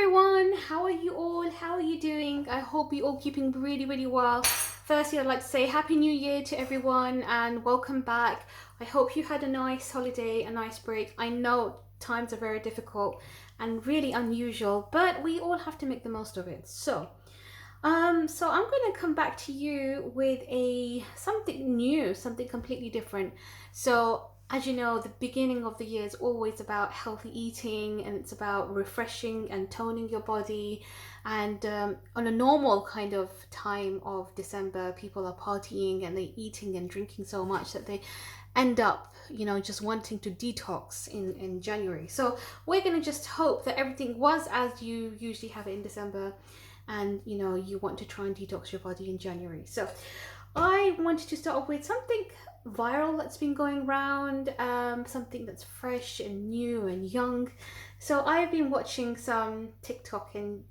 everyone, how are you all? How are you doing? I hope you're all keeping really well. Firstly, I'd like to say Happy New Year to everyone and welcome back. I hope you had a nice holiday, a nice break. I know times are very difficult and really unusual, but we all have to make the most of it. So I'm going to come back to you with something new, something completely different. So as you know, the beginning of the year is always about healthy eating, and it's about refreshing and toning your body. And on a normal kind of time of December, people are partying and they're eating and drinking so much that they end up, just wanting to detox in January. So we're going to just hope that everything was as you usually have it in December, and you want to try and detox your body in January. So I wanted to start off with something viral that's been going around, something that's fresh and new and young. So I've been watching some TikTok, and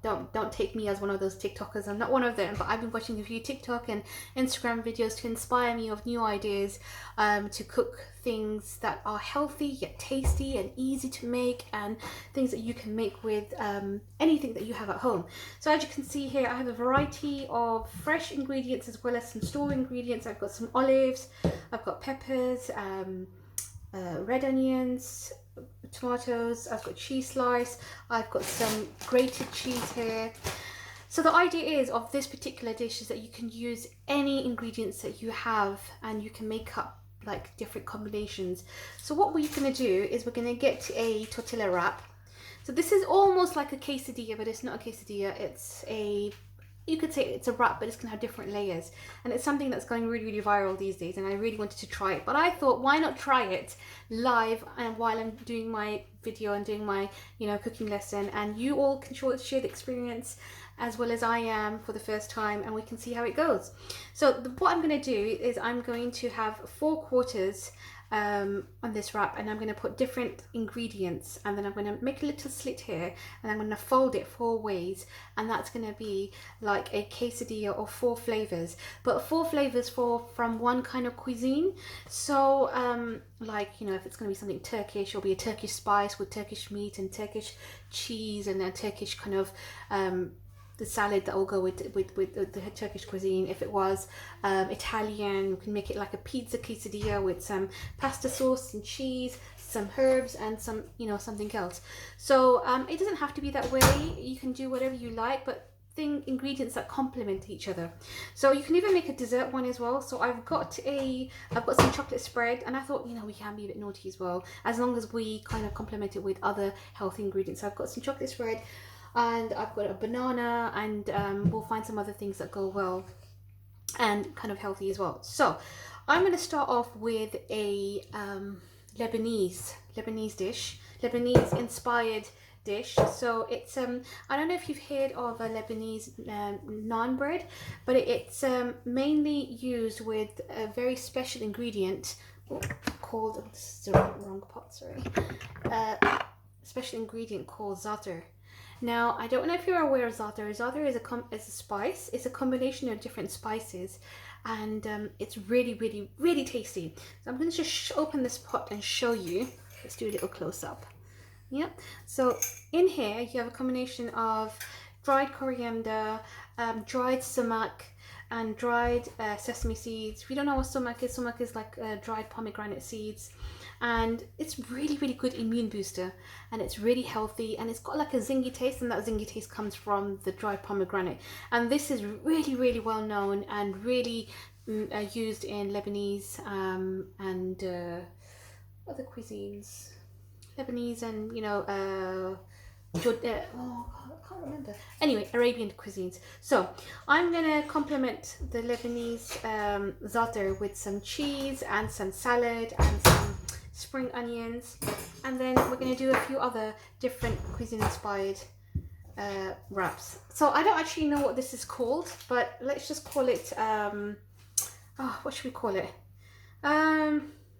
don't take me as one of those TikTokers, I'm not one of them, but I've been watching a few TikTok and Instagram videos to inspire me of new ideas, to cook things that are healthy yet tasty and easy to make, and things that you can make with anything that you have at home. So as you can see here, I have a variety of fresh ingredients as well as some store ingredients. I've got some olives, I've got peppers, red onions, tomatoes, I've got cheese slice, I've got some grated cheese here. So the idea is of this particular dish is that you can use any ingredients that you have and you can make up like different combinations. So what we're going to do is we're going to get a tortilla wrap. So this is almost like a quesadilla, but it's not a quesadilla. You could say it's a wrap, but it's going to have different layers. And it's something that's going really viral these days, and I really wanted to try it. But I thought, why not try it live and while I'm doing my video and doing my, cooking lesson, and you all can share the experience as well as I am for the first time, and we can see how it goes. So what I'm going to do is I'm going to have 4/4 on this wrap, and I'm going to put different ingredients, and then I'm going to make a little slit here, and I'm going to fold it 4 ways, and that's going to be like a quesadilla of 4 flavors, but 4 flavors from one kind of cuisine. So if it's going to be something Turkish, it'll be a Turkish spice with Turkish meat and Turkish cheese and a Turkish kind of the salad that will go with the Turkish cuisine. If it was Italian, we can make it like a pizza quesadilla with some pasta sauce and cheese, some herbs, and some something else. So it doesn't have to be that way. You can do whatever you like, but ingredients that complement each other. So you can even make a dessert one as well. So I've got some chocolate spread, and I thought we can be a bit naughty as well, as long as we kind of complement it with other healthy ingredients. So I've got some chocolate spread, and I've got a banana, and we'll find some other things that go well and kind of healthy as well. So I'm going to start off with a Lebanese dish, Lebanese inspired dish. So it's I don't know if you've heard of a Lebanese naan bread, but it's mainly used with a very special ingredient called, this is the wrong pot, sorry, special ingredient called za'atar. Now, I don't know if you're aware of za'atar. Za'atar is a spice. It's a combination of different spices, and it's really tasty. So I'm going to just open this pot and show you. Let's do a little close up. Yep. So in here you have a combination of dried coriander, dried sumac, and dried sesame seeds. If you don't know what sumac is like dried pomegranate seeds. And it's really good immune booster, and it's really healthy, and it's got like a zingy taste, and that zingy taste comes from the dried pomegranate. And this is really well known and really used in Lebanese and other cuisines. Lebanese and I can't remember. Anyway, Arabian cuisines. So I'm gonna complement the Lebanese za'atar with some cheese and some salad and some spring onions, and then we're going to do a few other different cuisine inspired wraps. So I don't actually know what this is called, but let's just call it what should we call it?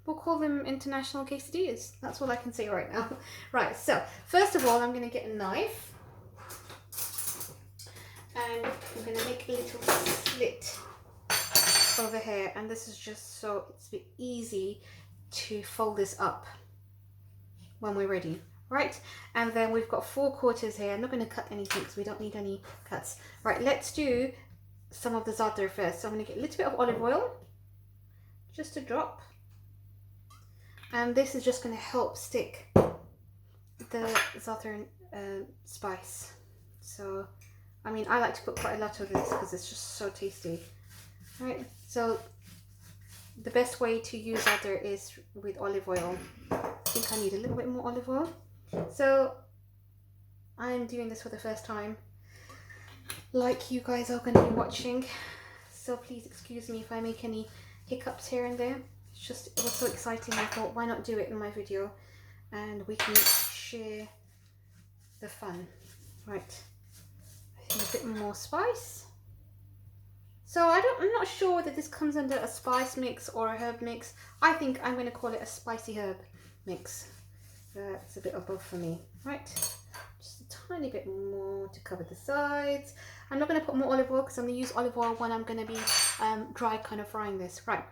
We'll call them international quesadillas. That's all I can say right now. Right, so first of all I'm going to get a knife, and I'm going to make a little slit over here, and this is just so it's a bit easy to fold this up when we're ready. right? And then we've got 4/4 here. I'm not going to cut anything because we don't need any cuts. Right, let's do some of the za'atar first. So I'm going to get a little bit of olive oil, just a drop, and this is just going to help stick the za'atar spice. So I mean, I like to put quite a lot of this because it's just so tasty. Right, so the best way to use za'atar is with olive oil. I think I need a little bit more olive oil. So I'm doing this for the first time, like you guys are going to be watching, so please excuse me if I make any hiccups here and there. It's just, it was so exciting, I thought why not do it in my video and we can share the fun. Right, I think a bit more spice. So I'm not sure whether this comes under a spice mix or a herb mix. I think I'm going to call it a spicy herb mix. It's a bit of both for me. Right, just a tiny bit more to cover the sides. I'm not going to put more olive oil because I'm going to use olive oil when I'm going to be dry kind of frying this. Right,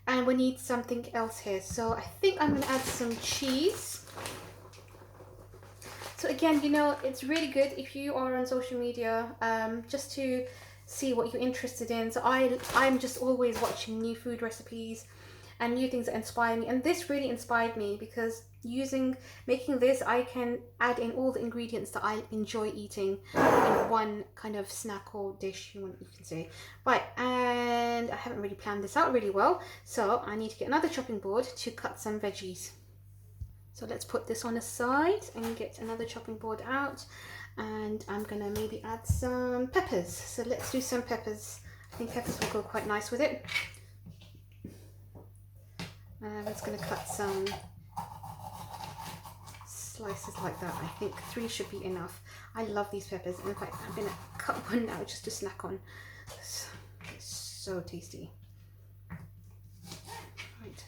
and we need something else here. So I think I'm going to add some cheese. So again, you know, it's really good if you are on social media just to see what you're interested in. So I'm just always watching new food recipes and new things that inspire me, and this really inspired me because making this, I can add in all the ingredients that I enjoy eating in one kind of snack or dish, you can say. Right, and I haven't really planned this out really well, so I need to get another chopping board to cut some veggies. So let's put this on a side and get another chopping board out, and I'm gonna maybe add some peppers. So let's do some peppers. I think peppers will go quite nice with it. And I'm just gonna cut some slices like that. I think 3 should be enough. I love these peppers. In fact, I'm gonna cut one now just to snack on. It's so tasty. Right,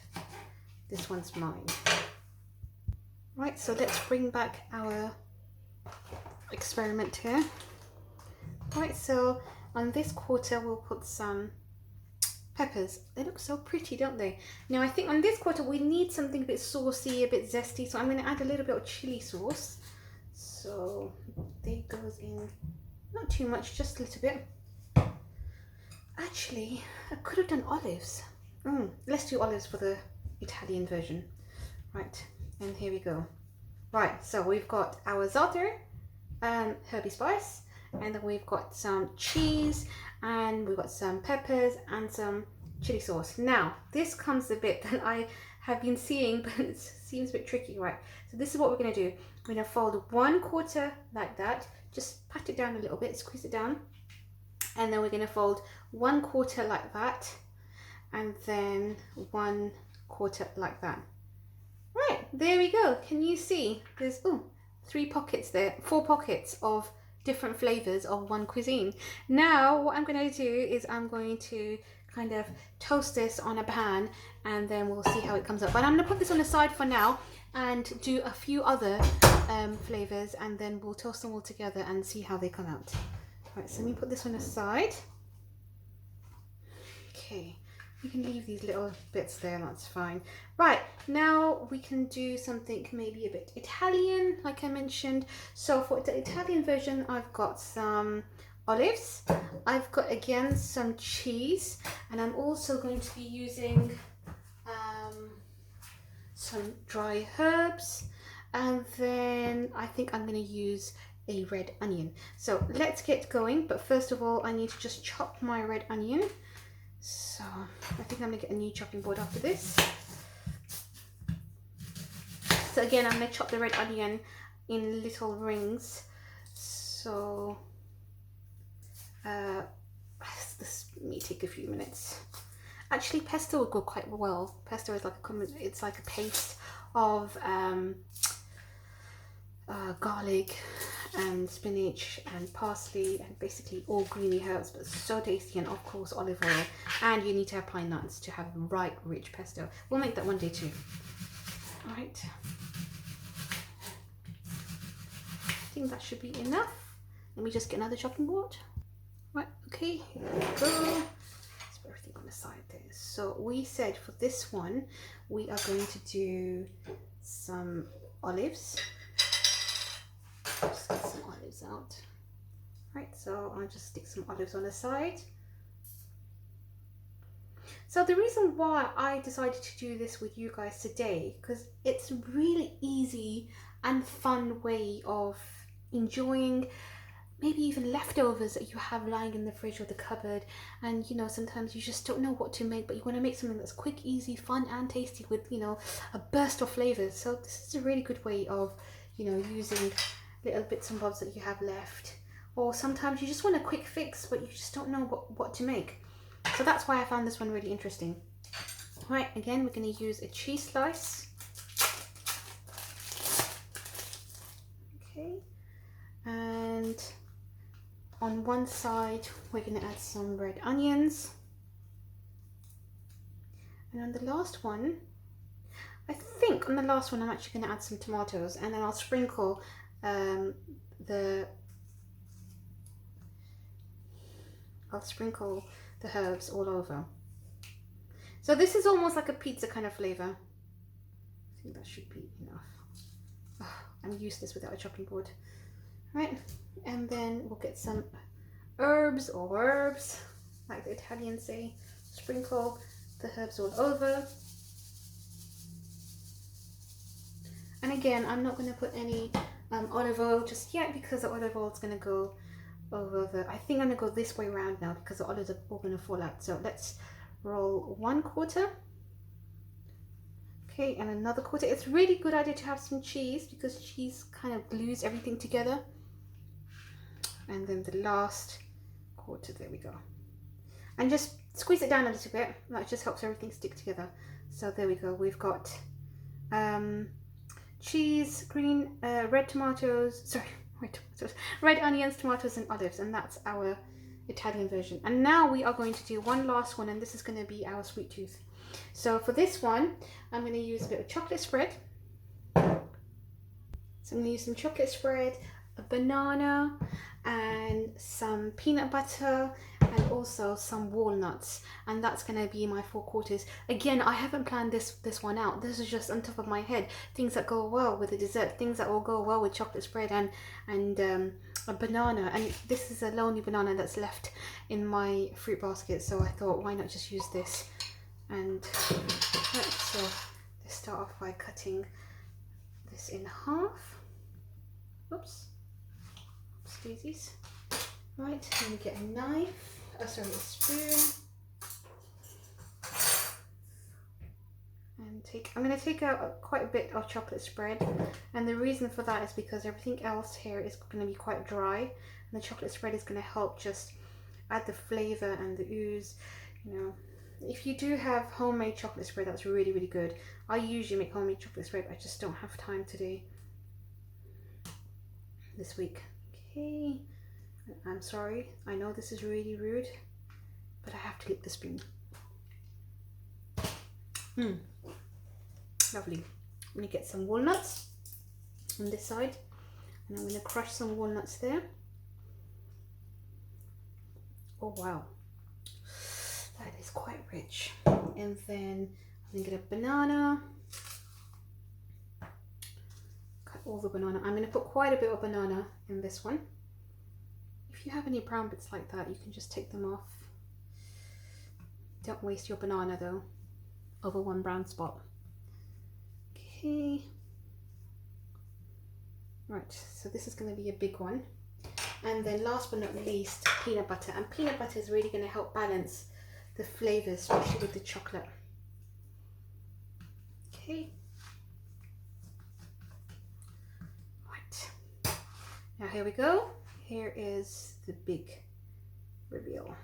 this one's mine. Right, so let's bring back our experiment here. Right, so on this 1/4 we'll put some peppers. They look so pretty, don't they? Now I think on this 1/4 we need something a bit saucy, a bit zesty, so I'm going to add a little bit of chili sauce. So there goes in, not too much, just a little bit. Actually, I could have done olives. Let's do olives for the Italian version. Right, and here we go. Right, so we've got our za'atar, herby spice, and then we've got some cheese, and we've got some peppers and some chili sauce. Now this comes the bit that I have been seeing, but it seems a bit tricky. Right, so this is what we're going to do. We're going to fold 1/4 like that, just pat it down a little bit, squeeze it down, and then we're going to fold 1/4 like that, and then 1/4 like that. Right, there we go. Can you see? There's 3 pockets there, 4 pockets of different flavors of one cuisine. Now what I'm going to do is I'm going to kind of toast this on a pan, and then we'll see how it comes up. But I'm going to put this on the side for now and do a few other flavors, and then we'll toast them all together and see how they come out. Right, so let me put this on the side. Okay, you can leave these little bits there, that's fine. Right, now we can do something maybe a bit Italian, like I mentioned. So for the Italian version, I've got some olives, I've got again some cheese, and I'm also going to be using some dry herbs, and then I think I'm going to use a red onion. So let's get going, but first of all I need to just chop my red onion. So I think I'm going to get a new chopping board after this. So again, I'm going to chop the red onion in little rings. So this may take a few minutes. Actually, pesto would go quite well. Pesto is like it's like a paste of garlic and spinach and parsley and basically all greeny herbs, but so tasty, and of course olive oil, and you need to have pine nuts to have a right rich pesto. We'll make that one day too. All right, I think that should be enough. Let me just get another chopping board. Right, okay, here we go. Let's put everything on the side there. So we said for this one we are going to do some olives. Right, so I'll just stick some olives on the side. So the reason why I decided to do this with you guys today, because it's a really easy and fun way of enjoying maybe even leftovers that you have lying in the fridge or the cupboard, and you know, sometimes you just don't know what to make, but you want to make something that's quick, easy, fun and tasty with, you know, a burst of flavors. So this is a really good way of, you know, using little bits and bobs that you have left, or sometimes you just want a quick fix but you just don't know what to make. So that's why I found this one really interesting. Right, again, we're going to use a cheese slice. Okay, and on one side we're going to add some red onions, and on the last one, I think on the last one I'm actually going to add some tomatoes, and then I'll sprinkle the herbs all over. So this is almost like a pizza kind of flavor. I think that should be enough. Oh, I'm useless without a chopping board. Right, and then we'll get some herbs, like the Italians say. Sprinkle the herbs all over. And again, I'm not going to put any olive oil just yet, because the olive oil is going to go over I think I'm going to go this way around now because the olives are all going to fall out. So let's roll 1/4. Okay, and another quarter. It's really good idea to have some cheese because cheese kind of glues everything together. And then the last quarter, there we go. And just squeeze it down a little bit. That just helps everything stick together. So there we go. We've got cheese, green, red onions, tomatoes and olives, and that's our Italian version. And now we are going to do one last one, and this is going to be our sweet tooth. So for this one, I'm going to use a bit of chocolate spread. So I'm going to use some chocolate spread, a banana, and some peanut butter, and also some walnuts, and that's going to be my 4/4. Again, I haven't planned this one out. This is just on top of my head, things that go well with a dessert, things that will go well with chocolate spread and a banana. And this is a lonely banana that's left in my fruit basket, so I thought, why not just use this? And right, so let's start off by cutting this in half. Oops, daisies. Right, let me get a knife, a spoon, and I'm going to take out quite a bit of chocolate spread, and the reason for that is because everything else here is going to be quite dry, and the chocolate spread is going to help just add the flavor and the ooze. You know, if you do have homemade chocolate spread, that's really, really good. I usually make homemade chocolate spread, but I just don't have time today, this week. Okay, I'm sorry, I know this is really rude, but I have to lick the spoon. Lovely. I'm going to get some walnuts on this side, and I'm going to crush some walnuts there. Oh wow, that is quite rich. And then I'm going to get a banana. Cut all the banana. I'm going to put quite a bit of banana in this one. If you have any brown bits like that, you can just take them off. Don't waste your banana though over one brown spot. Okay. Right, so this is going to be a big one. And then last but not least, peanut butter. And peanut butter is really going to help balance the flavors, especially with the chocolate. Okay. Right. Now here we go. Here is the big reveal.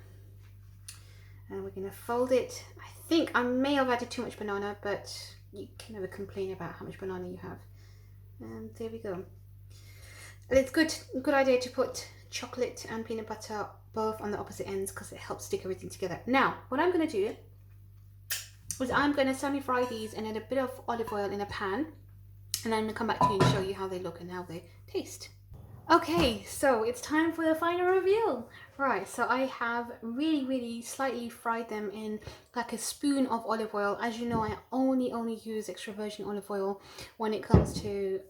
And we're going to fold it. I think I may have added too much banana, but you can never complain about how much banana you have. And there we go. And it's good idea to put chocolate and peanut butter both on the opposite ends because it helps stick everything together. Now, what I'm going to do is I'm going to semi-fry these in a bit of olive oil in a pan, and I'm going to come back to you and show you how they look and how they taste. Okay, so it's time for the final reveal. Right, so I have really slightly fried them in like a spoon of olive oil. As you know, I only use extra virgin olive oil when it comes to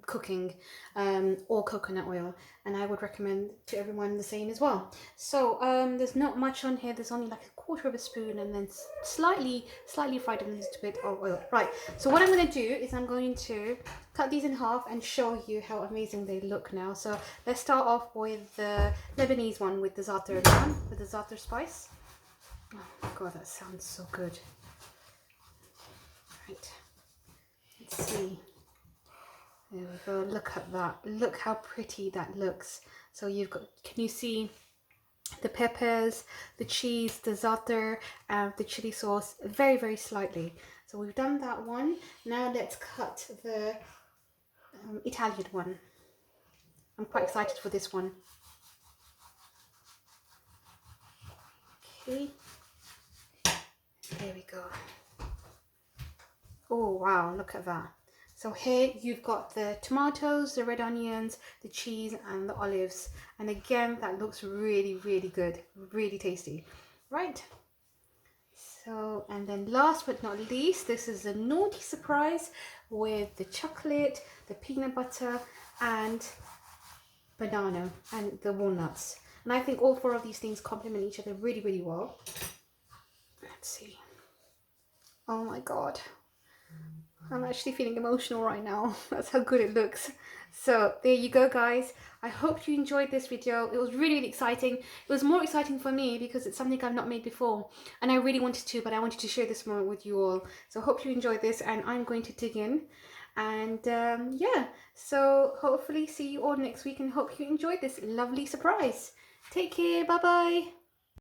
cooking, or coconut oil, and I would recommend to everyone the same as well. So there's not much on here. There's only like a quarter of a spoon, and then slightly fried a little bit of oil. Right, so what I'm going to do is I'm going to cut these in half and show you how amazing they look now. So let's start off with the Lebanese one with the za'atar with the za'atar spice. Oh my god, that sounds so good. Right, let's see. There we go, look at that. Look how pretty that looks. So you've got, can you see the peppers, the cheese, the za'atar, the chili sauce, very slightly. So we've done that one. Now let's cut the Italian one. I'm quite excited for this one. Okay, there we go. Oh wow, look at that. So here you've got the tomatoes, the red onions, the cheese and the olives. And again, that looks really good, really tasty. Right. So, and then last but not least, this is a naughty surprise with the chocolate, the peanut butter and banana and the walnuts. And I think all four of these things complement each other really well. Let's see. Oh my god. I'm actually feeling emotional right now. That's how good it looks. So there you go, guys. I hope you enjoyed this video. It was really exciting. It was more exciting for me because it's something I've not made before, and I really wanted to, but I wanted to share this moment with you all. So I hope you enjoyed this, and I'm going to dig in. And yeah, so hopefully see you all next week, and hope you enjoyed this lovely surprise. Take care. Bye bye.